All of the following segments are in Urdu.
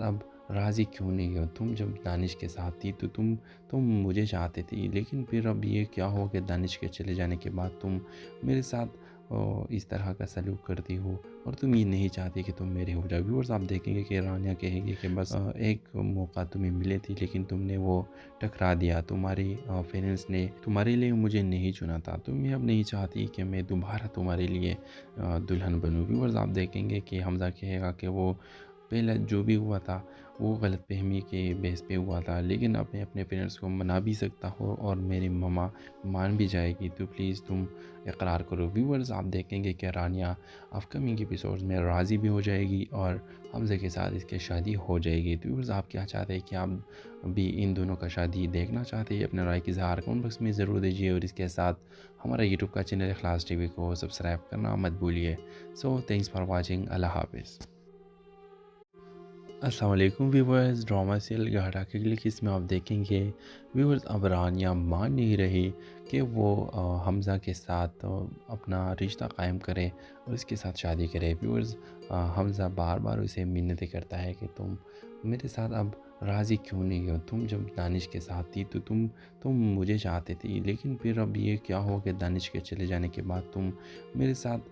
اب راضی کیوں نہیں ہو؟ تم جب دانش کے ساتھ تھی تو تم مجھے چاہتے تھی، لیکن پھر اب یہ کیا ہو کہ دانش کے چلے جانے کے بعد تم میرے ساتھ اس طرح کا سلوک کرتی ہو اور تم یہ نہیں چاہتی کہ تم میرے ہو جاؤ۔ ویورز آپ دیکھیں گے کہ رانیہ کہے گی کہ بس ایک موقع تمہیں ملے تھی لیکن تم نے وہ ٹکرا دیا، تمہاری پیرنٹس نے تمہارے لیے مجھے نہیں چنا تھا، تم اب نہیں چاہتی کہ میں دوبارہ تمہارے لیے دلہن بنوں۔ ویورز آپ دیکھیں گے کہ حمزہ کہے گا کہ وہ پہلے جو بھی ہوا تھا وہ غلط فہمی کے بیس پہ ہوا تھا، لیکن اب میں اپنے پیرنٹس کو منا بھی سکتا ہوں اور میری مما مان بھی جائے گی، تو پلیز تم اقرار کرو۔ ویورز آپ دیکھیں گے کہ رانیہ اپ کمنگ ایپیسوڈز میں راضی بھی ہو جائے گی اور حمزہ کے ساتھ اس کی شادی ہو جائے گی۔ تو ویورز آپ کیا چاہتے ہیں کہ آپ بھی ان دونوں کا شادی دیکھنا چاہتے ہیں؟ اپنے رائے کی اظہار کمنٹ باکس میں ضرور دیجیے اور اس کے ساتھ ہمارا یوٹیوب کا چینل اخلاص ٹی وی کو سبسکرائب کرنا مت بھولیے۔ سو تھینکس فار واچنگ، اللہ حافظ۔ السلام علیکم ویورز، ڈرامہ سیریل گھاٹا کے لیے اس میں آپ دیکھیں گے ویورز اب رانیہ مان نہیں رہی کہ وہ حمزہ کے ساتھ اپنا رشتہ قائم کرے اور اس کے ساتھ شادی کرے۔ ویورز حمزہ بار بار اسے منتیں کرتا ہے کہ تم میرے ساتھ اب راضی کیوں نہیں ہو؟ تم جب دانش کے ساتھ تھی تو تم مجھے چاہتے تھی، لیکن پھر اب یہ کیا ہو کہ دانش کے چلے جانے کے بعد تم میرے ساتھ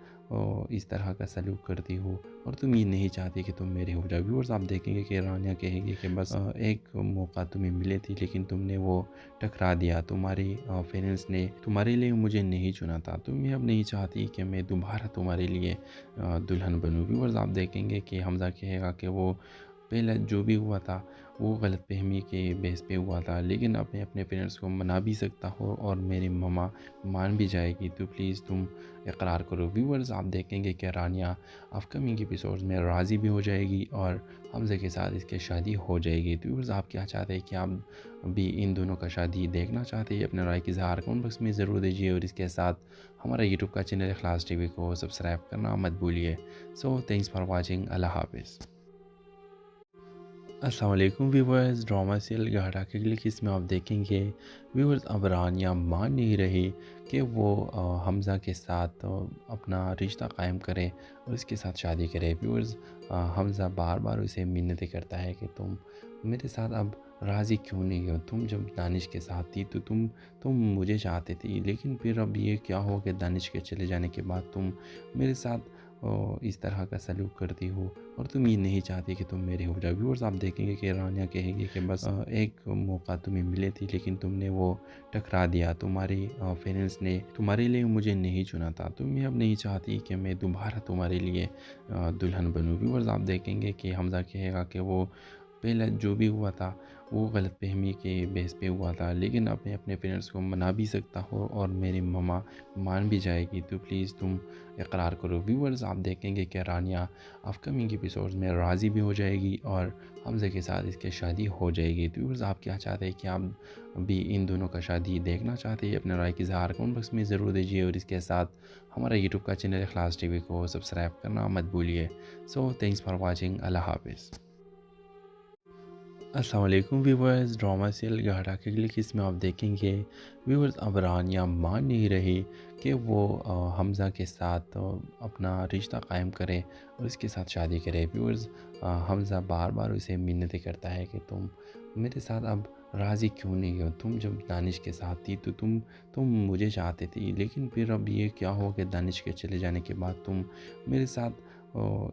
اس طرح کا سلوک کرتی ہو اور تم یہ نہیں چاہتی کہ تم میرے ہو جاؤ۔ ویورز آپ دیکھیں گے کہ رانیہ کہے گی کہ بس ایک موقع تمہیں ملے تھی لیکن تم نے وہ ٹکرا دیا، تمہاری پیرنٹس نے تمہارے لیے مجھے نہیں چنا تھا، تم اب نہیں چاہتی کہ میں دوبارہ تمہارے لیے دلہن بنوں۔ ویورز آپ دیکھیں گے کہ حمزہ کہے گا کہ وہ پہلے جو بھی ہوا تھا وہ غلط فہمی کے بیس پہ ہوا تھا، لیکن اب میں اپنے پیرنٹس کو منا بھی سکتا ہوں اور میری مما مان بھی جائے گی، تو پلیز تم اقرار کرو۔ ویورز آپ دیکھیں گے کہ رانیہ اپ کمنگ ایپیسوڈز میں راضی بھی ہو جائے گی اور حمزہ کے ساتھ اس کی شادی ہو جائے گی۔ تو ویورز آپ کیا چاہتے ہیں کہ آپ بھی ان دونوں کا شادی دیکھنا چاہتے ہیں؟ اپنے رائے کی اظہار کمنٹ باکس میں ضرور دیجیے اور اس کے ساتھ ہمارا یوٹیوب کا چینل اخلاص ٹی وی کو سبسکرائب کرنا مت بھولیے۔ سو تھینکس فار واچنگ، اللہ حافظ۔ السلام علیکم ویورز، ڈرامہ سیریل گھاٹا کے لیے اس میں آپ دیکھیں گے ویورز اب رانیہ مان نہیں رہی کہ وہ حمزہ کے ساتھ اپنا رشتہ قائم کرے اور اس کے ساتھ شادی کرے۔ ویورز حمزہ بار بار اسے منتیں کرتا ہے کہ تم میرے ساتھ اب راضی کیوں نہیں ہو؟ تم جب دانش کے ساتھ تھی تو تم مجھے چاہتے تھی، لیکن پھر اب یہ کیا ہو کہ دانش کے چلے جانے کے بعد تم میرے ساتھ اس طرح کا سلوک کرتی ہو اور تم یہ نہیں چاہتی کہ تم میرے ہو جاؤ۔ ویورز آپ دیکھیں گے کہ رانیہ کہے گی کہ بس ایک موقع تمہیں ملے تھی لیکن تم نے وہ ٹکرا دیا، تمہاری پیرنٹس نے تمہارے لیے مجھے نہیں چنا تھا، تم اب نہیں چاہتی کہ میں دوبارہ تمہارے لیے دلہن بنوں۔ ویورز آپ دیکھیں گے کہ حمزہ کہے گا کہ وہ پہلے جو بھی ہوا تھا وہ غلط فہمی کے بیس پہ ہوا تھا، لیکن اب میں اپنے پیرنٹس کو منا بھی سکتا ہوں اور میری مما مان بھی جائے گی، تو پلیز تم اقرار کرو۔ ویورز آپ دیکھیں گے کہ رانیہ اپ کمنگ ایپیسوڈز میں راضی بھی ہو جائے گی اور حمزہ کے ساتھ اس کی شادی ہو جائے گی۔ تو ویورز آپ کیا چاہتے ہیں کہ آپ بھی ان دونوں کا شادی دیکھنا چاہتے ہیں؟ اپنے رائے کی اظہار کمنٹ باکس میں ضرور دیجیے اور اس کے ساتھ ہمارا یوٹیوب کا چینل اخلاص ٹی وی کو سبسکرائب کرنا مت بھولیے۔ سو تھینکس فار واچنگ، اللہ حافظ۔ السلام علیکم ویورز، ڈرامہ سیریل گھاٹا کے لیے اس میں آپ دیکھیں گے ویورز اب رانیہ مان نہیں رہی کہ وہ حمزہ کے ساتھ اپنا رشتہ قائم کرے اور اس کے ساتھ شادی کرے۔ ویورز حمزہ بار بار اسے منتیں کرتا ہے کہ تم میرے ساتھ اب راضی کیوں نہیں ہو؟ تم جب دانش کے ساتھ تھی تو تم مجھے چاہتے تھی، لیکن پھر اب یہ کیا ہو کہ دانش کے چلے جانے کے بعد تم میرے ساتھ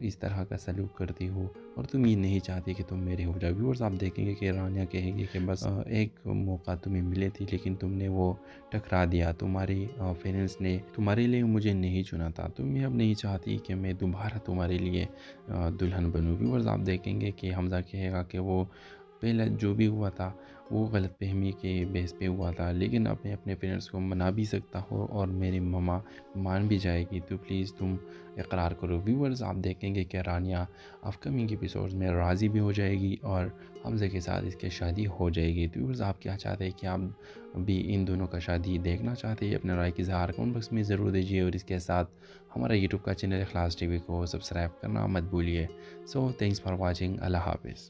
اس طرح کا سلوک کرتی ہو اور تم یہ نہیں چاہتی کہ تم میرے ہو جاؤ۔ ویورز آپ دیکھیں گے کہ رانیہ کہے گی کہ بس ایک موقع تمہیں ملے تھی لیکن تم نے وہ ٹکرا دیا، تمہاری پیرنٹس نے تمہارے لیے مجھے نہیں چنا تھا، تم اب نہیں چاہتی کہ میں دوبارہ تمہارے لیے دلہن بنوں۔ ویورز آپ دیکھیں گے کہ حمزہ کہے گا کہ وہ پہلے جو بھی ہوا تھا وہ غلط فہمی کے بیس پہ ہوا تھا، لیکن اب میں اپنے پیرنٹس کو منا بھی سکتا ہوں اور میری مما مان بھی جائے گی، تو پلیز تم اقرار کرو۔ ویورز آپ دیکھیں گے کہ رانیہ اپ کمنگ ایپیسوڈز میں راضی بھی ہو جائے گی اور حمزہ کے ساتھ اس کی شادی ہو جائے گی۔ تو ویورز آپ کیا چاہتے ہیں کہ آپ بھی ان دونوں کا شادی دیکھنا چاہتے ہیں؟ اپنے رائے کی اظہار کمنٹ باکس میں ضرور دیجیے اور اس کے ساتھ ہمارا یوٹیوب کا چینل اخلاص ٹی وی کو سبسکرائب کرنا مت بھولیے۔ سو تھینکس فار واچنگ، اللہ حافظ۔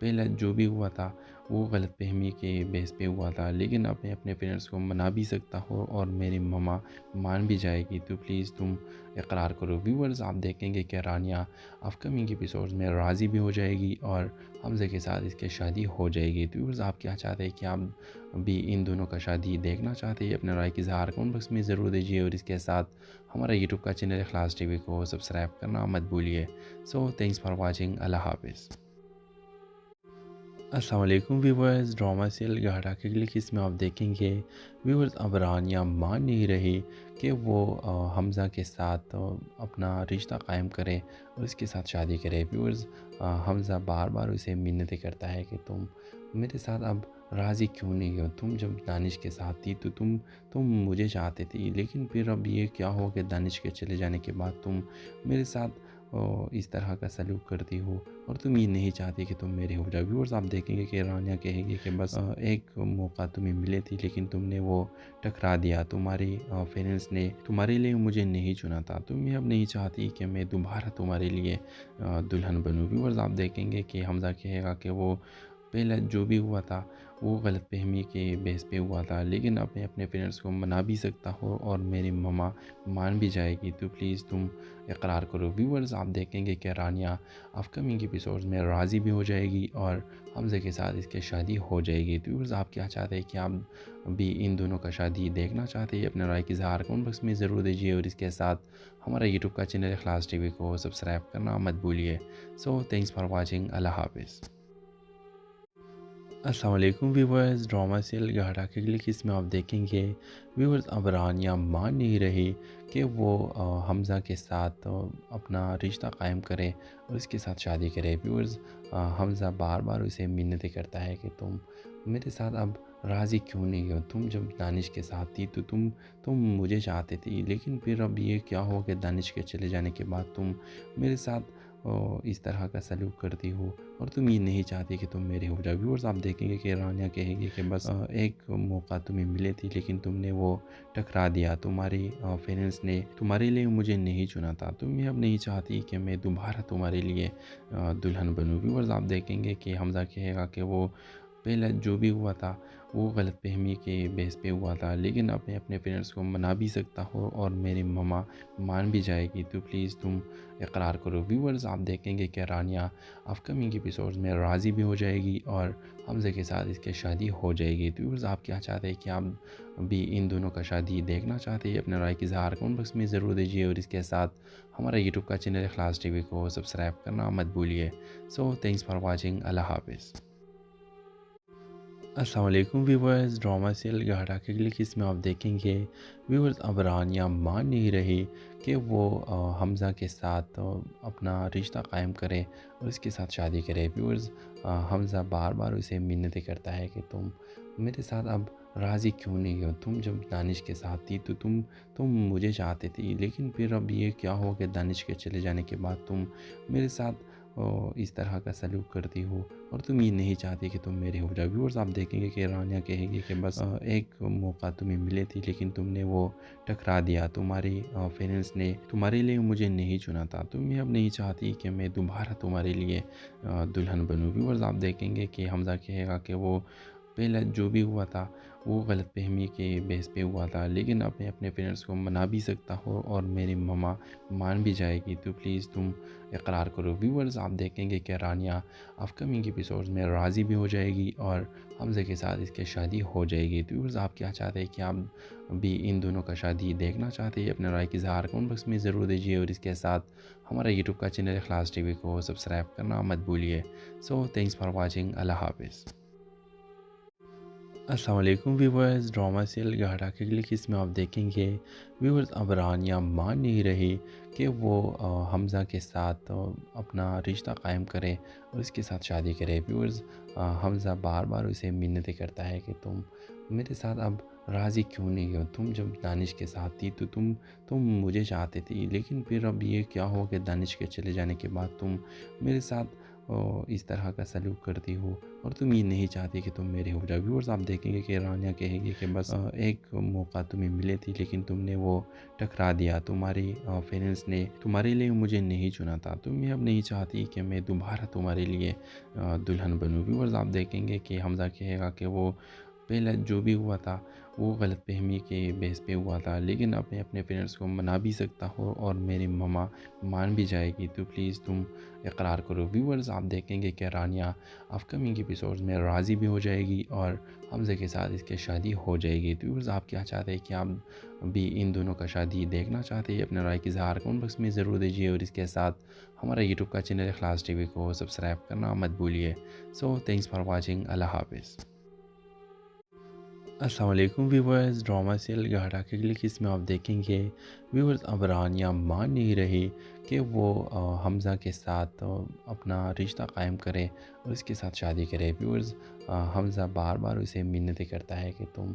پہلے جو بھی ہوا تھا وہ غلط فہمی کے بیس پہ ہوا تھا، لیکن اب میں اپنے پیرنٹس کو منا بھی سکتا ہوں اور میری مما مان بھی جائے گی، تو پلیز تم اقرار کرو۔ ویورز آپ دیکھیں گے کہ رانیہ اپ کمنگ ایپیسوڈز میں راضی بھی ہو جائے گی اور حمزہ کے ساتھ اس کی شادی ہو جائے گی۔ تو ویورز آپ کیا چاہتے ہیں کہ آپ بھی ان دونوں کا شادی دیکھنا چاہتے ہیں؟ اپنے رائے کی اظہار کمنٹ باکس میں ضرور دیجیے، اور اس کے ساتھ ہمارا یوٹیوب کا چینل اخلاص ٹی وی کو سبسکرائب کرنا مت بھولیے۔ سو تھینکس فار واچنگ، اللہ حافظ۔ السلام علیکم ویورز، ڈرامہ سیریل گھاٹا کی اگلی قسط میں آپ دیکھیں گے ویورز اب رانیہ مان نہیں رہی کہ وہ حمزہ کے ساتھ اپنا رشتہ قائم کرے اور اس کے ساتھ شادی کرے۔ ویورز حمزہ بار بار اسے منتیں کرتا ہے کہ تم میرے ساتھ اب راضی کیوں نہیں ہو؟ تم جب دانش کے ساتھ تھی تو تم مجھے چاہتے تھی، لیکن پھر اب یہ کیا ہو کہ دانش کے چلے جانے کے بعد تم میرے ساتھ اس طرح کا سلوک کرتی ہو اور تم یہ نہیں چاہتی کہ تم میرے ہو جاؤ۔ ویورز آپ دیکھیں گے کہ رانیہ کہے گی کہ بس ایک موقع تمہیں ملے تھی لیکن تم نے وہ ٹکرا دیا، تمہاری پیرنٹس نے تمہارے لیے مجھے نہیں چنا تھا، تم اب نہیں چاہتی کہ میں دوبارہ تمہارے لیے دلہن بنوں۔ ویورز آپ دیکھیں گے کہ حمزہ کہے گا کہ وہ پہلے جو بھی ہوا تھا وہ غلط فہمی کے بیس پہ ہوا تھا، لیکن اب میں اپنے پیرنٹس کو منا بھی سکتا ہوں اور میری مما مان بھی جائے گی، تو پلیز تم اقرار کرو۔ ویورز آپ دیکھیں گے کہ رانیہ اپ کمنگ ایپیسوڈز میں راضی بھی ہو جائے گی اور حمزہ کے ساتھ اس کی شادی ہو جائے گی۔ تو ویورز آپ کیا چاہتے ہیں کہ آپ بھی ان دونوں کا شادی دیکھنا چاہتے ہیں؟ اپنے رائے کی اظہار کمنٹ باکس میں ضرور دیجیے، اور اس کے ساتھ ہمارا یوٹیوب کا چینل اخلاص ٹی وی کو سبسکرائب کرنا مت بھولیے۔ سو تھینکس فار واچنگ، اللہ حافظ۔ السلام علیکم ویورز، ڈرامہ سیریل گھاٹا کی اگلی قسط میں آپ دیکھیں گے ویورز اب رانیہ مان نہیں رہی کہ وہ حمزہ کے ساتھ اپنا رشتہ قائم کرے اور اس کے ساتھ شادی کرے۔ ویورز حمزہ بار بار اسے منتیں کرتا ہے کہ تم میرے ساتھ اب راضی کیوں نہیں ہو؟ تم جب دانش کے ساتھ تھی تو تم مجھے چاہتے تھی، لیکن پھر اب یہ کیا ہو کہ دانش کے چلے جانے کے بعد تم میرے ساتھ اس طرح کا سلوک کرتی ہو اور تم یہ نہیں چاہتی کہ تم میرے ہو جاؤ۔ ویورز آپ دیکھیں گے کہ رانیہ کہے گی کہ بس ایک موقع تمہیں ملے تھی لیکن تم نے وہ ٹکرا دیا، تمہاری پیرنٹس نے تمہارے لیے مجھے نہیں چنا تھا، تم اب نہیں چاہتی کہ میں دوبارہ تمہارے لیے دلہن بنوں۔ ویورز آپ دیکھیں گے کہ حمزہ کہے گا کہ وہ پہلے جو بھی ہوا تھا وہ غلط فہمی کے بیس پہ ہوا تھا، لیکن اب میں اپنے پیرنٹس کو منا بھی سکتا ہوں اور میری مما مان بھی جائے گی، تو پلیز تم اقرار کرو۔ ویورز آپ دیکھیں گے کہ رانیہ اپ کمنگ ایپیسوڈز میں راضی بھی ہو جائے گی اور حمزہ کے ساتھ اس کی شادی ہو جائے گی۔ تو ویورز آپ کیا چاہتے ہیں کہ آپ بھی ان دونوں کا شادی دیکھنا چاہتے ہیں؟ اپنے رائے کی اظہار کمنٹ باکس میں ضرور دیجیے، اور اس کے ساتھ ہمارا یوٹیوب کا چینل اخلاص ٹی وی کو سبسکرائب کرنا مت بھولیے۔ سو تھینکس فار واچنگ، اللہ حافظ۔ السلام علیکم ویورز، ڈرامہ سیریل گھاٹا کی اگلی قسط میں آپ دیکھیں گے ویورز اب رانیہ مان نہیں رہی کہ وہ حمزہ کے ساتھ اپنا رشتہ قائم کرے اور اس کے ساتھ شادی کرے۔ ویورز حمزہ بار بار اسے منتیں کرتا ہے کہ تم میرے ساتھ اب راضی کیوں نہیں ہو؟ تم جب دانش کے ساتھ تھی تو تم مجھے چاہتے تھی، لیکن پھر اب یہ کیا ہو کہ دانش کے چلے جانے کے بعد تم میرے ساتھ اس طرح کا سلوک کرتی ہو اور تم یہ نہیں چاہتی کہ تم میرے ہو جاؤ۔ ویورز آپ دیکھیں گے کہ رانیہ کہے گی کہ بس ایک موقع تمہیں ملے تھی لیکن تم نے وہ ٹکرا دیا، تمہاری پیرنٹس نے تمہارے لیے مجھے نہیں چنا تھا، تم اب نہیں چاہتی کہ میں دوبارہ تمہارے لیے دلہن بنوں۔ ویورز آپ دیکھیں گے کہ حمزہ کہے گا کہ وہ پہلے جو بھی ہوا تھا وہ غلط فہمی کے بیس پہ ہوا تھا، لیکن اب میں اپنے پیرنٹس کو منا بھی سکتا ہوں اور میری مما مان بھی جائے گی، تو پلیز تم اقرار کرو۔ ویورز آپ دیکھیں گے کہ رانیہ اپ کمنگ ایپیسوڈز میں راضی بھی ہو جائے گی اور حمزہ کے ساتھ اس کی شادی ہو جائے گی۔ تو ویورز آپ کیا چاہتے ہیں کہ آپ بھی ان دونوں کا شادی دیکھنا چاہتے ہیں؟ اپنے رائے کی اظہار کمنٹ باکس میں ضرور دیجیے، اور اس کے ساتھ ہمارا یوٹیوب کا چینل اخلاص ٹی وی کو سبسکرائب کرنا مت بھولیے۔ سو تھینکس فار واچنگ، اللہ حافظ۔ السلام علیکم ویورز، ڈرامہ سیریل گھاٹا کی اگلی قسط میں آپ دیکھیں گے ویورز اب رانیہ مان نہیں رہی کہ وہ حمزہ کے ساتھ اپنا رشتہ قائم کرے اور اس کے ساتھ شادی کرے۔ ویورز حمزہ بار بار اسے منتیں کرتا ہے کہ تم میرے ساتھ اب راضی کیوں نہیں ہو؟ تم جب دانش کے ساتھ تھی تو تم مجھے چاہتے تھی، لیکن پھر اب یہ کیا ہو کہ دانش کے چلے جانے کے بعد تم میرے ساتھ اس طرح کا سلوک کرتی ہو اور تم یہ نہیں چاہتی کہ تم میرے ہو جاؤ۔ ویورز آپ دیکھیں گے کہ رانیہ کہے گی کہ بس ایک موقع تمہیں ملے تھی لیکن تم نے وہ ٹکرا دیا، تمہاری پیرنٹس نے تمہارے لیے مجھے نہیں چنا تھا، تم یہ اب نہیں چاہتی کہ میں دوبارہ تمہارے لیے دلہن بنوں۔ ویورز آپ دیکھیں گے کہ حمزہ کہے گا کہ وہ پہلے جو بھی ہوا تھا وہ غلط فہمی کے بیس پہ ہوا تھا، لیکن اب میں اپنے پیرنٹس کو منا بھی سکتا ہوں اور میری ماما مان بھی جائے گی، تو پلیز تم اقرار کرو۔ ویورز آپ دیکھیں گے کہ رانیہ اپ کمنگ ایپیسوڈز میں راضی بھی ہو جائے گی اور حمزہ کے ساتھ اس کی شادی ہو جائے گی۔ تو ویورز آپ کیا چاہتے ہیں کہ آپ بھی ان دونوں کا شادی دیکھنا چاہتے ہیں؟ اپنے رائے کی اظہار کمنٹ باکس میں ضرور دیجیے اور اس کے ساتھ ہمارا یوٹیوب کا چینل اخلاص ٹی وی کو سبسکرائب کرنا مت بھولیے۔ سو تھینکس فار واچنگ، اللہ حافظ۔ السلام علیکم ویورز، ڈرامہ سیریل گھاٹا کے لیے اس میں آپ دیکھیں گے ویورز اب رانیہ مان نہیں رہی کہ وہ حمزہ کے ساتھ اپنا رشتہ قائم کرے اور اس کے ساتھ شادی کرے۔ ویورز حمزہ بار بار اسے منتیں کرتا ہے کہ تم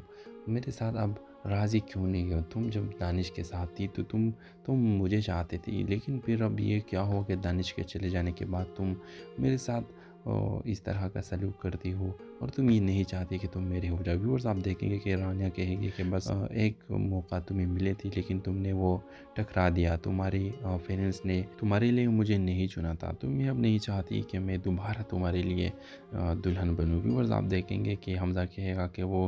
میرے ساتھ اب راضی کیوں نہیں ہو، تم جب دانش کے ساتھ تھی تو تم مجھے چاہتے تھی، لیکن پھر اب یہ کیا ہو کہ دانش کے چلے جانے کے بعد تم میرے ساتھ اس طرح کا سلوک کرتی ہو اور تم یہ نہیں چاہتی کہ تم میرے ہو جاؤ۔ ویورز آپ دیکھیں گے کہ رانیہ کہے گی کہ بس ایک موقع تمہیں ملے تھی لیکن تم نے وہ ٹکرا دیا، تمہاری پیرنٹس نے تمہارے لیے مجھے نہیں چنا تھا، تم یہ اب نہیں چاہتی کہ میں دوبارہ تمہارے لیے دلہن بنوں۔ ویورز آپ دیکھیں گے کہ حمزہ کہے گا کہ وہ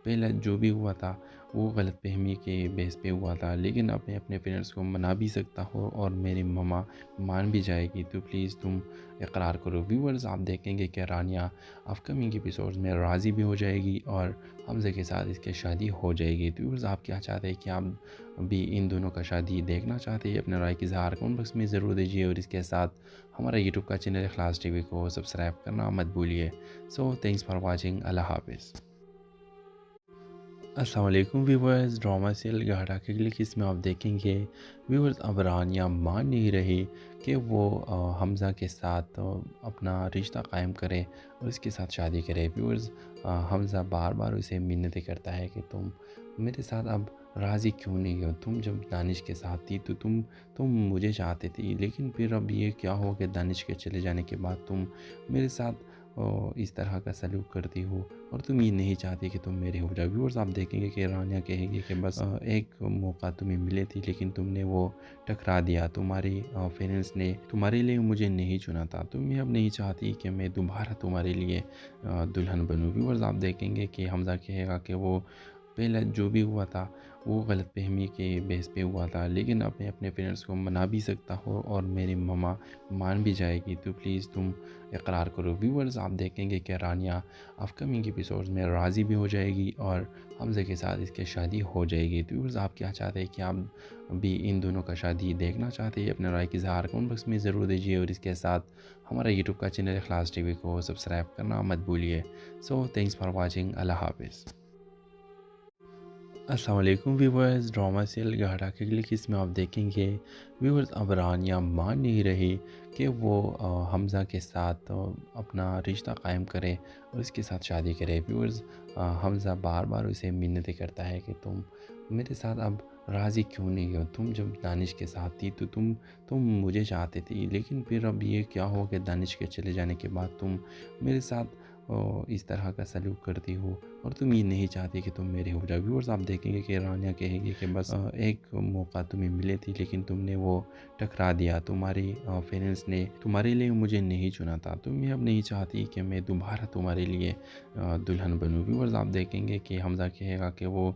پہلے جو بھی ہوا تھا وہ غلط فہمی کے بیس پہ ہوا تھا، لیکن اب میں اپنے پیرنٹس کو منا بھی سکتا ہوں اور میری ماما مان بھی جائے گی، تو پلیز تم اقرار کرو۔ ویورز آپ دیکھیں گے کہ رانیہ اپ کمنگ ایپیسوڈز میں راضی بھی ہو جائے گی اور حمزہ کے ساتھ اس کی شادی ہو جائے گی۔ تو ویورز آپ کیا چاہتے ہیں کہ آپ بھی ان دونوں کا شادی دیکھنا چاہتے ہیں؟ اپنے رائے کی اظہار کمنٹ باکس میں ضرور دیجیے اور اس کے ساتھ ہمارا یوٹیوب کا چینل اخلاص ٹی وی کو سبسکرائب کرنا مت بھولیے۔ سو تھینکس فار واچنگ، اللہ حافظ۔ السلام علیکم ویورز، ڈرامہ سیریل گھاٹا کے لیے اس میں آپ دیکھیں گے ویورز اب رانیہ مان نہیں رہی کہ وہ حمزہ کے ساتھ اپنا رشتہ قائم کرے اور اس کے ساتھ شادی کرے۔ ویورز حمزہ بار بار اسے منتیں کرتا ہے کہ تم میرے ساتھ اب راضی کیوں نہیں ہو، تم جب دانش کے ساتھ تھی تو تم مجھے چاہتے تھی، لیکن پھر اب یہ کیا ہو کہ دانش کے چلے جانے کے بعد تم میرے ساتھ اس طرح کا سلوک کرتی ہو اور تم یہ نہیں چاہتی کہ تم میرے ہو جاؤ۔ ویورز آپ دیکھیں گے کہ رانیہ کہے گی کہ بس ایک موقع تمہیں ملے تھی لیکن تم نے وہ ٹکرا دیا، تمہاری پیرنٹس نے تمہارے لیے مجھے نہیں چنا تھا، تم یہ اب نہیں چاہتی کہ میں دوبارہ تمہارے لیے دلہن بنوں۔ ویورز آپ دیکھیں گے کہ حمزہ کہے گا کہ وہ پہلے جو بھی ہوا تھا وہ غلط فہمی کے بیس پہ ہوا تھا، لیکن اب میں اپنے پیرنٹس کو منا بھی سکتا ہوں اور میری ماما مان بھی جائے گی، تو پلیز تم اقرار کرو۔ ویورز آپ دیکھیں گے کہ رانیہ اپ کمنگ ایپیسوڈز میں راضی بھی ہو جائے گی اور حمزہ کے ساتھ اس کی شادی ہو جائے گی۔ تو ویورز آپ کیا چاہتے ہیں کہ آپ بھی ان دونوں کا شادی دیکھنا چاہتے ہیں؟ اپنے رائے کی اظہار کمنٹ باکس میں ضرور دیجیے اور اس کے ساتھ ہمارا یوٹیوب کا چینل اخلاص ٹی وی کو سبسکرائب کرنا مت بھولیے۔ سو تھینکس فار واچنگ، اللہ حافظ۔ السلام علیکم ویورز، ڈرامہ سیریل گھاٹا کے لیے اس میں آپ دیکھیں گے ویورز اب رانیہ مان نہیں رہی کہ وہ حمزہ کے ساتھ اپنا رشتہ قائم کرے اور اس کے ساتھ شادی کرے۔ ویورز حمزہ بار بار اسے منتیں کرتا ہے کہ تم میرے ساتھ اب راضی کیوں نہیں ہو، تم جب دانش کے ساتھ تھی تو تم مجھے چاہتے تھی، لیکن پھر اب یہ کیا ہو کہ دانش کے چلے جانے کے بعد تم میرے ساتھ اس طرح کا سلوک کرتی ہو اور تم یہ نہیں چاہتی کہ تم میرے ہو جاؤ۔ ویورز آپ دیکھیں گے کہ رانیہ کہے گی کہ بس ایک موقع تمہیں ملے تھی لیکن تم نے وہ ٹکرا دیا، تمہاری پیرنٹس نے تمہارے لیے مجھے نہیں چنا تھا، تم یہ اب نہیں چاہتی کہ میں دوبارہ تمہارے لیے دلہن بنوں۔ ویورز آپ دیکھیں گے کہ حمزہ کہے گا کہ وہ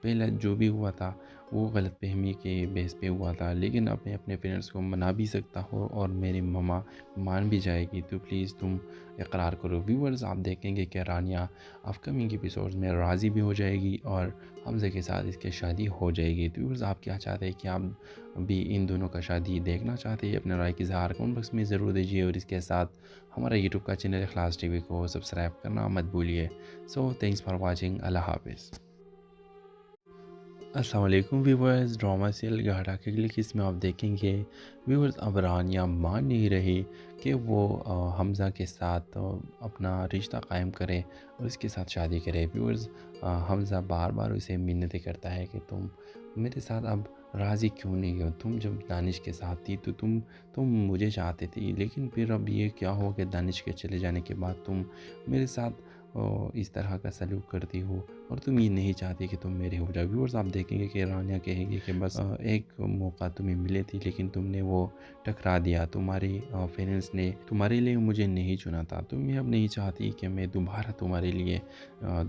پہلے جو بھی ہوا تھا وہ غلط فہمی کے بیس پہ ہوا تھا، لیکن اب میں اپنے پیرنٹس کو منا بھی سکتا ہوں اور میری ماما مان بھی جائے گی، تو پلیز تم اقرار کرو۔ ویورز آپ دیکھیں گے کہ رانیہ اپ کمنگ ایپیسوڈز میں راضی بھی ہو جائے گی اور حمزہ کے ساتھ اس کی شادی ہو جائے گی۔ تو ویورز آپ کیا چاہتے ہیں کہ آپ بھی ان دونوں کا شادی دیکھنا چاہتے ہیں؟ اپنے رائے کی اظہار کمنٹ باکس میں ضرور دیجیے اور اس کے ساتھ ہمارا یوٹیوب کا چینل اخلاص ٹی وی کو سبسکرائب کرنا مت بھولیے۔ سو تھینکس فار واچنگ، اللہ حافظ۔ السلام علیکم ویورز، ڈرامہ سیریل گھاٹا کے لیے اس میں آپ دیکھیں گے ویورز اب رانیہ مان نہیں رہی کہ وہ حمزہ کے ساتھ اپنا رشتہ قائم کرے اور اس کے ساتھ شادی کرے۔ ویورز حمزہ بار بار اسے منتیں کرتا ہے کہ تم میرے ساتھ اب راضی کیوں نہیں ہو؟ تم جب دانش کے ساتھ تھی تو تم مجھے چاہتے تھی، لیکن پھر اب یہ کیا ہو کہ دانش کے چلے جانے کے بعد تم میرے ساتھ اس طرح کا سلوک کرتی ہو اور تم یہ نہیں چاہتی کہ تم میرے ہو جاؤ۔ ویورز آپ دیکھیں گے کہ رانیہ کہے گی کہ بس ایک موقع تمہیں ملے تھی لیکن تم نے وہ ٹکرا دیا، تمہاری پیرنٹس نے تمہارے لیے مجھے نہیں چنا تھا، تم اب نہیں چاہتی کہ میں دوبارہ تمہارے لیے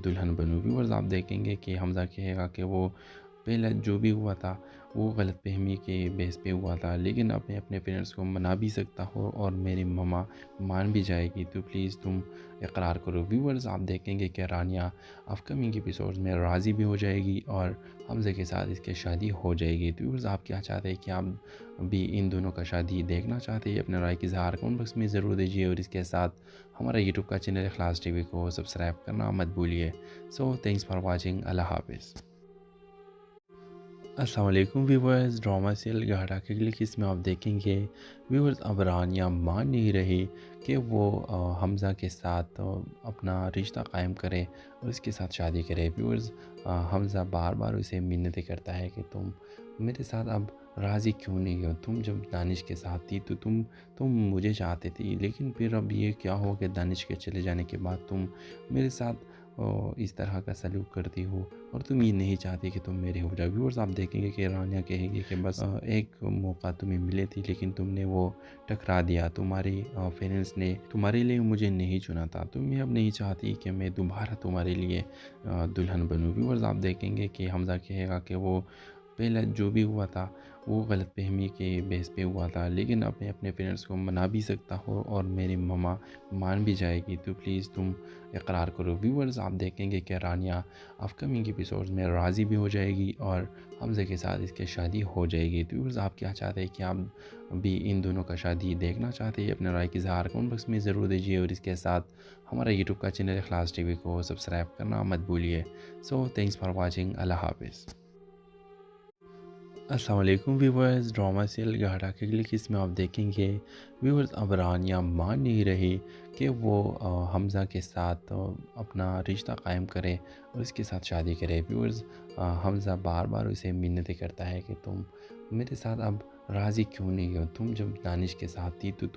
دلہن بنوں۔ ویورز آپ دیکھیں گے کہ حمزہ کہے گا کہ وہ پہلے جو بھی ہوا تھا وہ غلط فہمی کے بیس پہ ہوا تھا، لیکن اب میں اپنے پیرنٹس کو منا بھی سکتا ہوں اور میری ماما مان بھی جائے گی، تو پلیز تم اقرار کرو۔ ویورز آپ دیکھیں گے کہ رانیہ اپ کمنگ ایپیسوڈز میں راضی بھی ہو جائے گی اور حمزہ کے ساتھ اس کی شادی ہو جائے گی۔ تو ویورز آپ کیا چاہتے ہیں کہ آپ بھی ان دونوں کا شادی دیکھنا چاہتے ہیں؟ اپنے رائے کی اظہار کمنٹ باکس میں ضرور دیجیے اور اس کے ساتھ ہمارا یوٹیوب کا چینل اخلاص ٹی وی کو سبسکرائب کرنا مت بھولیے۔ سو تھینکس فار واچنگ، اللہ حافظ۔ السلام علیکم ویورز، ڈرامہ سیریل گھاٹا کے لیے اس میں آپ دیکھیں گے ویورز اب رانیہ مان نہیں رہی کہ وہ حمزہ کے ساتھ اپنا رشتہ قائم کرے اور اس کے ساتھ شادی کرے۔ ویورز حمزہ بار بار اسے منتیں کرتا ہے کہ تم میرے ساتھ اب راضی کیوں نہیں ہو؟ تم جب دانش کے ساتھ تھی تو تم مجھے چاہتے تھی، لیکن پھر اب یہ کیا ہو کہ دانش کے چلے جانے کے بعد تم میرے ساتھ اس طرح کا سلوک کرتی ہو اور تم یہ نہیں چاہتی کہ تم میرے ہو جاؤ۔ ویورز آپ دیکھیں گے کہ رانیہ کہے گی کہ بس ایک موقع تمہیں ملے تھی لیکن تم نے وہ ٹکرا دیا، تمہاری پیرنٹس نے تمہارے لیے مجھے نہیں چنا تھا، تم اب نہیں چاہتی کہ میں دوبارہ تمہارے لیے دلہن بنوں۔ ویورز آپ دیکھیں گے کہ حمزہ کہے گا کہ وہ پہلے جو بھی ہوا تھا وہ غلط فہمی کے بیس پہ ہوا تھا، لیکن اب میں اپنے پیرنٹس کو منا بھی سکتا ہوں اور میری ماما مان بھی جائے گی، تو پلیز تم اقرار کرو۔ ویورز آپ دیکھیں گے کہ رانیہ اپ کمنگ ایپیسوڈز میں راضی بھی ہو جائے گی اور حمزہ کے ساتھ اس کی شادی ہو جائے گی۔ تو ویورز آپ کیا چاہتے ہیں کہ آپ بھی ان دونوں کا شادی دیکھنا چاہتے ہیں؟ اپنے رائے کی اظہار کمنٹ باکس میں ضرور دیجیے اور اس کے ساتھ ہمارا یوٹیوب کا چینل اخلاص ٹی وی کو سبسکرائب کرنا مت بھولیے۔ سو تھینکس فار واچنگ، اللہ حافظ۔ السلام علیکم ویورز، ڈرامہ سیریل گھاٹا کے لیے اس میں آپ دیکھیں گے ویورز اب رانیہ مان نہیں رہی کہ وہ حمزہ کے ساتھ اپنا رشتہ قائم کرے اور اس کے ساتھ شادی کرے۔ ویورز حمزہ بار بار اسے منتیں کرتا ہے کہ تم میرے ساتھ اب راضی کیوں نہیں ہو؟ تم جب دانش کے ساتھ تھی تو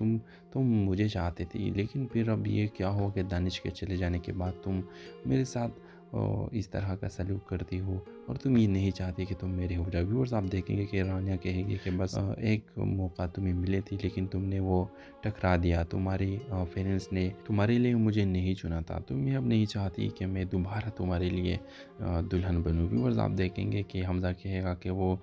تم مجھے چاہتے تھی، لیکن پھر اب یہ کیا ہو کہ دانش کے چلے جانے کے بعد تم میرے ساتھ اس طرح کا سلوک کرتی ہو اور تم یہ نہیں چاہتی کہ تم میرے ہو جاؤ۔ ویورز آپ دیکھیں گے کہ رانیہ کہے گی کہ بس ایک موقع تمہیں ملے تھی لیکن تم نے وہ ٹکرا دیا، تمہاری پیرنٹس نے تمہارے لیے مجھے نہیں چنا تھا، تم اب نہیں چاہتی کہ میں دوبارہ تمہارے لیے دلہن بنوں۔ ویورز آپ دیکھیں گے کہ حمزہ کہے گا کہ وہ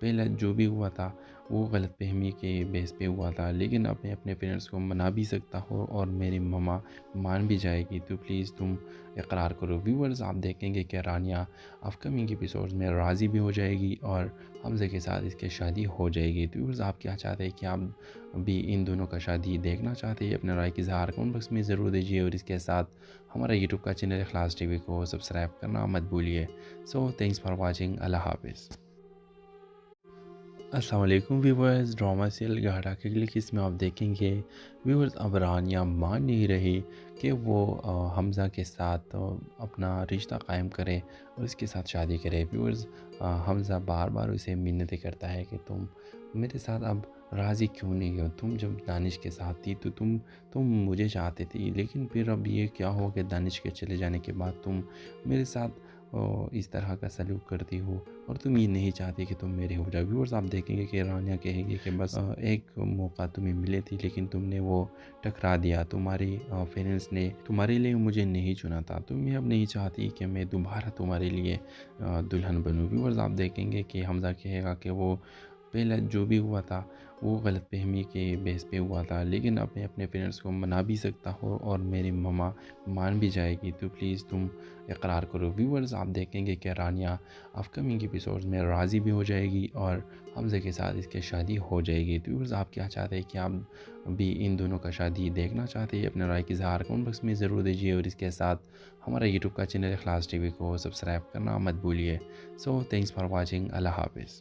پہلے جو بھی ہوا تھا وہ غلط فہمی کے بیس پہ ہوا تھا، لیکن اب میں اپنے پیرنٹس کو منا بھی سکتا ہوں اور میری ماما مان بھی جائے گی، تو پلیز تم اقرار کرو۔ ویورز آپ دیکھیں گے کہ رانیہ اپ کمنگ ایپیسوڈز میں راضی بھی ہو جائے گی اور حمزہ کے ساتھ اس کی شادی ہو جائے گی۔ تو ویورز آپ کیا چاہتے ہیں کہ آپ بھی ان دونوں کا شادی دیکھنا چاہتے ہیں؟ اپنے رائے کی اظہار کمنٹ باکس میں ضرور دیجیے اور اس کے ساتھ ہمارا یوٹیوب کا چینل اخلاص ٹی وی کو سبسکرائب کرنا مت بھولیے۔ سو تھینکس فار واچنگ، اللہ حافظ۔ السلام علیکم ویورز، ڈرامہ سیریل گھاٹا کے لیے اس میں آپ دیکھیں گے ویورز اب رانیہ مان نہیں رہی کہ وہ حمزہ کے ساتھ اپنا رشتہ قائم کرے اور اس کے ساتھ شادی کرے۔ ویورز حمزہ بار بار اسے منتیں کرتا ہے کہ تم میرے ساتھ اب راضی کیوں نہیں ہو؟ تم جب دانش کے ساتھ تھی تو تم مجھے چاہتے تھی، لیکن پھر اب یہ کیا ہو کہ دانش کے چلے جانے کے بعد تم میرے ساتھ اس طرح کا سلوک کرتی ہو اور تم یہ نہیں چاہتی کہ تم میرے ہو جاؤ۔ ویورز آپ دیکھیں گے کہ رانیہ کہے گی کہ بس ایک موقع تمہیں ملے تھی لیکن تم نے وہ ٹکرا دیا، تمہاری پیرنٹس نے تمہارے لیے مجھے نہیں چنا تھا، تم اب نہیں چاہتی کہ میں دوبارہ تمہارے لیے دلہن بنوں۔ ویورز آپ دیکھیں گے کہ حمزہ کہے گا کہ وہ پہلے جو بھی ہوا تھا وہ غلط فہمی کے بیس پہ ہوا تھا، لیکن اب میں اپنے پیرنٹس کو منا بھی سکتا ہوں اور میری ماما مان بھی جائے گی، تو پلیز تم اقرار کرو۔ ویورز آپ دیکھیں گے کہ رانیہ اپ کمنگ ایپیسوڈز میں راضی بھی ہو جائے گی اور حمزہ کے ساتھ اس کی شادی ہو جائے گی۔ تو ویورز آپ کیا چاہتے ہیں کہ آپ بھی ان دونوں کا شادی دیکھنا چاہتے ہیں؟ اپنے رائے کی اظہار کمنٹ باکس میں ضرور دیجیے اور اس کے ساتھ ہمارا یوٹیوب کا چینل اخلاص ٹی وی کو سبسکرائب کرنا مت بھولیے۔ سو تھینکس فار واچنگ، اللہ حافظ۔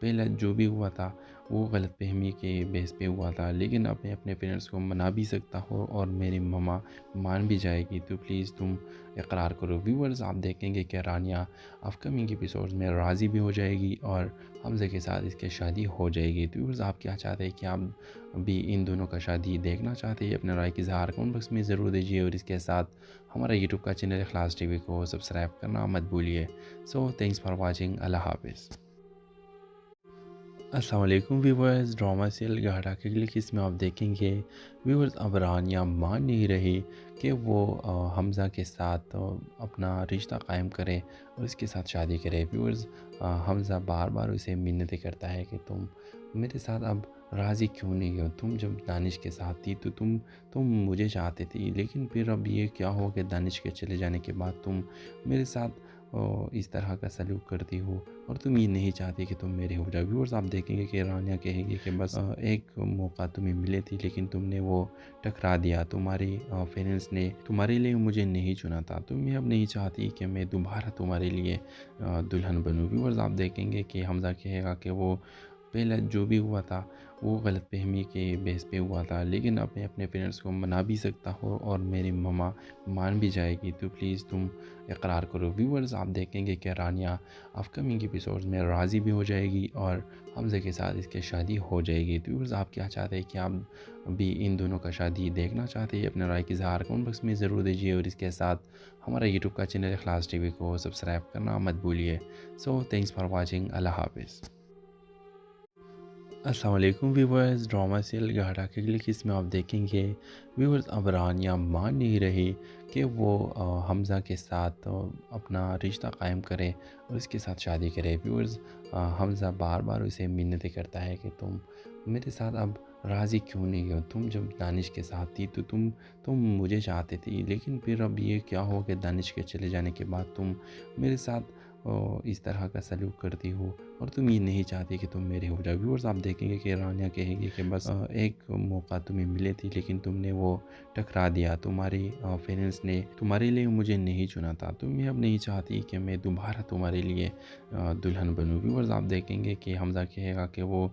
پہلا جو بھی ہوا تھا وہ غلط فہمی کے بیس پہ ہوا تھا، لیکن اب میں اپنے پیرنٹس کو منا بھی سکتا ہوں اور میری مما مان بھی جائے گی، تو پلیز تم اقرار کرو۔ ویورز آپ دیکھیں گے کہ رانیہ اپ کمنگ ایپیسوڈز میں راضی بھی ہو جائے گی اور حمزہ کے ساتھ اس کی شادی ہو جائے گی۔ تو ویورز آپ کیا چاہتے ہیں کہ آپ بھی ان دونوں کا شادی دیکھنا چاہتے ہیں؟ اپنے رائے کی اظہار کمنٹ باکس میں ضرور دیجیے، اور اس کے ساتھ ہمارا یوٹیوب کا چینل اخلاص ٹی وی کو سبسکرائب کرنا مت بھولیے۔ سو تھینکس فار واچنگ، اللہ حافظ۔ السلام علیکم ویورز، ڈرامہ سیریل گھاٹا کی اگلی قسط میں آپ دیکھیں گے ویورز اب رانیہ مان نہیں رہی کہ وہ حمزہ کے ساتھ اپنا رشتہ قائم کرے اور اس کے ساتھ شادی کرے۔ ویورز حمزہ بار بار اسے منتیں کرتا ہے کہ تم میرے ساتھ اب راضی کیوں نہیں ہو؟ تم جب دانش کے ساتھ تھی تو تم مجھے چاہتے تھی، لیکن پھر اب یہ کیا ہو کہ دانش کے چلے جانے کے بعد تم میرے ساتھ اس طرح کا سلوک کرتی ہو اور تم یہ نہیں چاہتی کہ تم میرے ہو جاؤ۔ ویورز آپ دیکھیں گے کہ رانیہ کہے گی کہ بس ایک موقع تمہیں ملے تھی لیکن تم نے وہ ٹکرا دیا، تمہاری پیرنٹس نے تمہارے لیے مجھے نہیں چنا تھا، تم اب نہیں چاہتی کہ میں دوبارہ تمہارے لیے دلہن بنوں۔ ویورز آپ دیکھیں گے کہ حمزہ کہے گا کہ وہ پہلا جو بھی ہوا تھا وہ غلط فہمی کے بیس پہ ہوا تھا، لیکن اب میں اپنے پیرنٹس کو منا بھی سکتا ہوں اور میری مما مان بھی جائے گی، تو پلیز تم اقرار کرو۔ ویورز آپ دیکھیں گے کہ رانیہ اپ کمنگ ایپیسوڈز میں راضی بھی ہو جائے گی اور حمزہ کے ساتھ اس کی شادی ہو جائے گی۔ تو ویورز آپ کیا چاہتے ہیں کہ آپ بھی ان دونوں کا شادی دیکھنا چاہتے ہیں؟ اپنے رائے کی اظہار کمنٹ باکس میں ضرور دیجیے، اور اس کے ساتھ ہمارا یوٹیوب کا چینل اخلاص ٹی وی کو سبسکرائب کرنا مت بھولیے۔ سو تھینکس فار واچنگ، اللہ حافظ۔ السلام علیکم ویورز، ڈرامہ سیریل گھاٹا کی اگلی قسط میں آپ دیکھیں گے ویورز اب رانیہ مان نہیں رہی کہ وہ حمزہ کے ساتھ اپنا رشتہ قائم کرے اور اس کے ساتھ شادی کرے۔ ویورز حمزہ بار بار اسے منتیں کرتا ہے کہ تم میرے ساتھ اب راضی کیوں نہیں ہو؟ تم جب دانش کے ساتھ تھی تو تم مجھے چاہتے تھی، لیکن پھر اب یہ کیا ہو کہ دانش کے چلے جانے کے بعد تم میرے ساتھ اس طرح کا سلوک کرتی ہو اور تم یہ نہیں چاہتی کہ تم میرے ہو جاؤ۔ ویورز آپ دیکھیں گے کہ رانیہ کہے گی کہ بس ایک موقع تمہیں ملے تھی لیکن تم نے وہ ٹکرا دیا، تمہاری پیرنٹس نے تمہارے لیے مجھے نہیں چنا تھا، تم اب نہیں چاہتی کہ میں دوبارہ تمہارے لیے دلہن بنوں۔ ویورز آپ دیکھیں گے کہ حمزہ کہے گا کہ وہ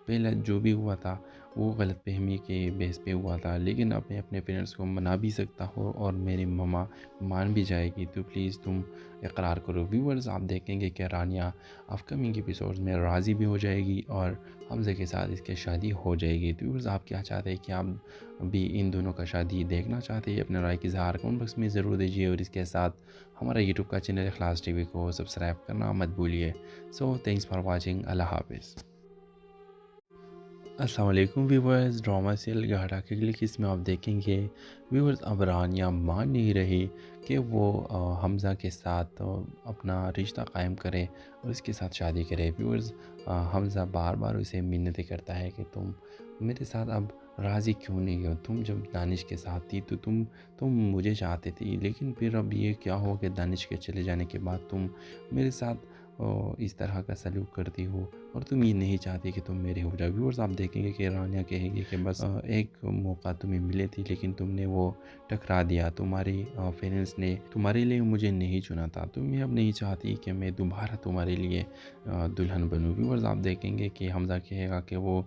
پہلا جو بھی ہوا تھا وہ غلط فہمی کے بیس پہ ہوا تھا، لیکن اب میں اپنے پیرنٹس کو منا بھی سکتا ہوں اور میری مما مان بھی جائے گی، تو پلیز تم اقرار کرو۔ ویورز آپ دیکھیں گے کہ رانیہ اپ کمنگ ایپیسوڈز میں راضی بھی ہو جائے گی اور حمزہ کے ساتھ اس کی شادی ہو جائے گی۔ تو ویورز آپ کیا چاہتے ہیں کہ آپ بھی ان دونوں کا شادی دیکھنا چاہتے ہیں؟ اپنے رائے کی اظہار کمنٹ باکس میں ضرور دیجیے، اور اس کے ساتھ ہمارا یوٹیوب کا چینل اخلاص ٹی وی کو سبسکرائب کرنا مت بھولیے۔ سو تھینکس فار واچنگ، اللہ حافظ۔ السلام علیکم ویورز، ڈرامہ سیریل گھاٹا کی اگلی قسط میں آپ دیکھیں گے ویورز اب رانیہ مان نہیں رہی کہ وہ حمزہ کے ساتھ اپنا رشتہ قائم کرے اور اس کے ساتھ شادی کرے۔ ویورز حمزہ بار بار اسے منتیں کرتا ہے کہ تم میرے ساتھ اب راضی کیوں نہیں ہو؟ تم جب دانش کے ساتھ تھی تو تم مجھے چاہتے تھی، لیکن پھر اب یہ کیا ہو کہ دانش کے چلے جانے کے بعد تم میرے ساتھ اس طرح کا سلوک کرتی ہو اور تم یہ نہیں چاہتی کہ تم میرے ہو جاؤ۔ ویورز آپ دیکھیں گے کہ رانیہ کہے گی کہ بس ایک موقع تمہیں ملے تھی لیکن تم نے وہ ٹکرا دیا، تمہاری پیرنٹس نے تمہارے لیے مجھے نہیں چنا تھا، تم اب نہیں چاہتی کہ میں دوبارہ تمہارے لیے دلہن بنوں۔ ویورز آپ دیکھیں گے کہ حمزہ کہے گا کہ وہ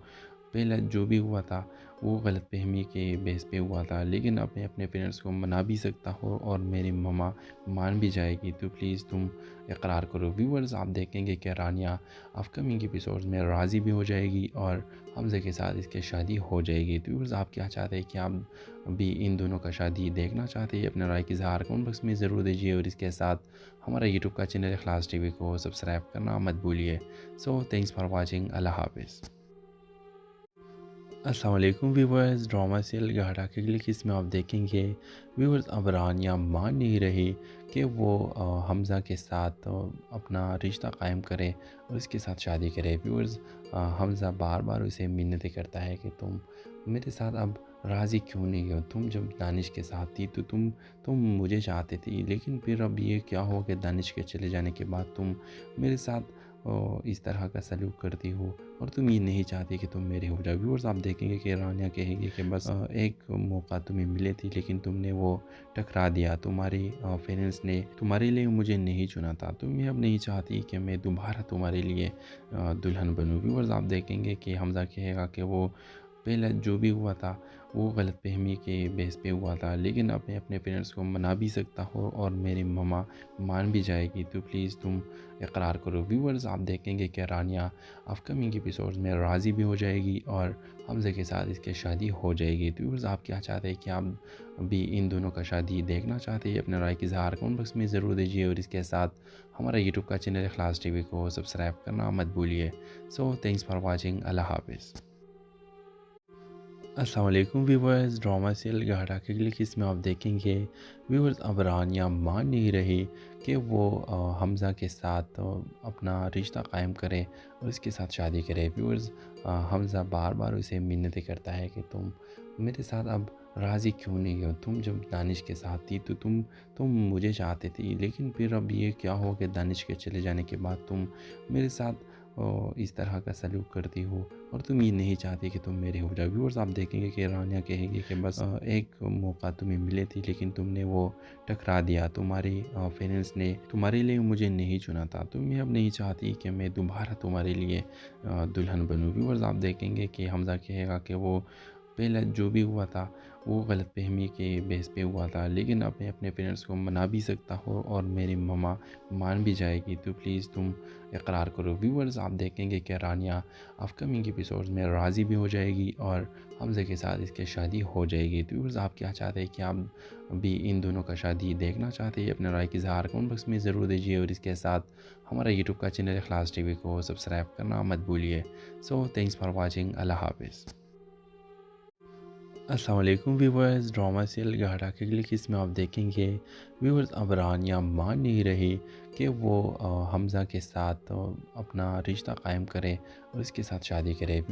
پہلا جو بھی ہوا تھا وہ غلط فہمی کے بیس پہ ہوا تھا، لیکن اب میں اپنے پیرنٹس کو منا بھی سکتا ہوں اور میری مما مان بھی جائے گی، تو پلیز تم اقرار کرو۔ ویورز آپ دیکھیں گے کہ رانیہ اپ کمنگ ایپیسوڈز میں راضی بھی ہو جائے گی اور حمزہ کے ساتھ اس کی شادی ہو جائے گی۔ تو ویورز آپ کیا چاہتے ہیں کہ آپ بھی ان دونوں کا شادی دیکھنا چاہتے ہیں؟ اپنے رائے کی اظہار کمنٹ باکس میں ضرور دیجیے، اور اس کے ساتھ ہمارا یوٹیوب کا چینل اخلاص ٹی وی کو سبسکرائب کرنا مت بھولیے۔ سو تھینکس فار واچنگ، اللہ حافظ۔ السلام علیکم ویورز، ڈرامہ سیریل گھاٹا کی اگلی قسط میں آپ دیکھیں گے ویورز اب رانیہ مان نہیں رہی کہ وہ حمزہ کے ساتھ اپنا رشتہ قائم کرے اور اس کے ساتھ شادی کرے۔ ویورز حمزہ بار بار اسے منتیں کرتا ہے کہ تم میرے ساتھ اب راضی کیوں نہیں ہو؟ تم جب دانش کے ساتھ تھی تو تم مجھے چاہتے تھی، لیکن پھر اب یہ کیا ہو کہ دانش کے چلے جانے کے بعد تم میرے ساتھ اس طرح کا سلوک کرتی ہو اور تم یہ نہیں چاہتی کہ تم میرے ہو جاؤ۔ ویورز آپ دیکھیں گے کہ رانیہ کہے گی کہ بس ایک موقع تمہیں ملے تھی لیکن تم نے وہ ٹکرا دیا، تمہاری پیرنٹس نے تمہارے لیے مجھے نہیں چنا تھا، تم یہ اب نہیں چاہتی کہ میں دوبارہ تمہارے لیے دلہن بنوں۔ ویورز آپ دیکھیں گے کہ حمزہ کہے گا کہ وہ پہلے جو بھی ہوا تھا وہ غلط فہمی کے بیس پہ ہوا تھا، لیکن اب میں اپنے پیرنٹس کو منا بھی سکتا ہوں اور میری مما مان بھی جائے گی، تو پلیز تم اقرار کرو۔ ویورز آپ دیکھیں گے کہ رانیہ اپ کمنگ ایپیسوڈز میں راضی بھی ہو جائے گی اور حمزہ کے ساتھ اس کی شادی ہو جائے گی۔ تو ویورز آپ کیا چاہتے ہیں کہ آپ بھی ان دونوں کا شادی دیکھنا چاہتے ہیں؟ اپنے رائے کی اظہار کمنٹ باکس میں ضرور دیجیے اور اس کے ساتھ ہمارا یوٹیوب کا چینل اخلاص ٹی وی کو سبسکرائب کرنا مت بھولیے۔ سو تھینکس فار واچنگ، اللہ حافظ۔ السلام علیکم ویورز، ڈرامہ سیریل گھاٹا کے لیے اس میں آپ دیکھیں گے ویورز اب رانیہ مان نہیں رہی کہ وہ حمزہ کے ساتھ اپنا رشتہ قائم کرے اور اس کے ساتھ شادی کرے۔ ویورز حمزہ بار بار اسے منتیں کرتا ہے کہ تم میرے ساتھ اب راضی کیوں نہیں ہو، تم جب دانش کے ساتھ تھی تو تم مجھے چاہتے تھی، لیکن پھر اب یہ کیا ہو کہ دانش کے چلے جانے کے بعد تم میرے ساتھ اس طرح کا سلوک کرتی ہو اور تم یہ نہیں چاہتی کہ تم میرے ہو جاؤ۔ ویورز آپ دیکھیں گے کہ رانیہ کہے گی کہ بس ایک موقع تمہیں ملے تھی لیکن تم نے وہ ٹکرا دیا، تمہاری پیرنٹس نے تمہارے لیے مجھے نہیں چنا تھا، تم یہ اب نہیں چاہتی کہ میں دوبارہ تمہارے لیے دلہن بنوں۔ ویورز آپ دیکھیں گے کہ حمزہ کہے گا کہ وہ پہلے جو بھی ہوا تھا وہ غلط فہمی کے بیس پہ ہوا تھا، لیکن اب میں اپنے پیرنٹس کو منا بھی سکتا ہوں اور میری مما مان بھی جائے گی، تو پلیز تم اقرار کرو۔ ویورز آپ دیکھیں گے کہ رانیہ اپ کمنگ ایپیسوڈز میں راضی بھی ہو جائے گی اور حمزہ کے ساتھ اس کی شادی ہو جائے گی۔ تو ویورز آپ کیا چاہتے ہیں کہ آپ بھی ان دونوں کا شادی دیکھنا چاہتے ہیں؟ اپنے رائے کی اظہار کمنٹ باکس میں ضرور دیجیے اور اس کے ساتھ ہمارا یوٹیوب کا چینل اخلاص ٹی وی کو سبسکرائب کرنا مت بھولیے۔ سو تھینکس فار واچنگ، اللہ حافظ۔ السلام علیکم ویورز، ڈرامہ سیریل گھاٹا کے لیے اس میں آپ دیکھیں گے ویورز اب رانیہ مان نہیں رہی کہ وہ حمزہ کے ساتھ اپنا رشتہ قائم کرے اور اس کے ساتھ شادی کرے۔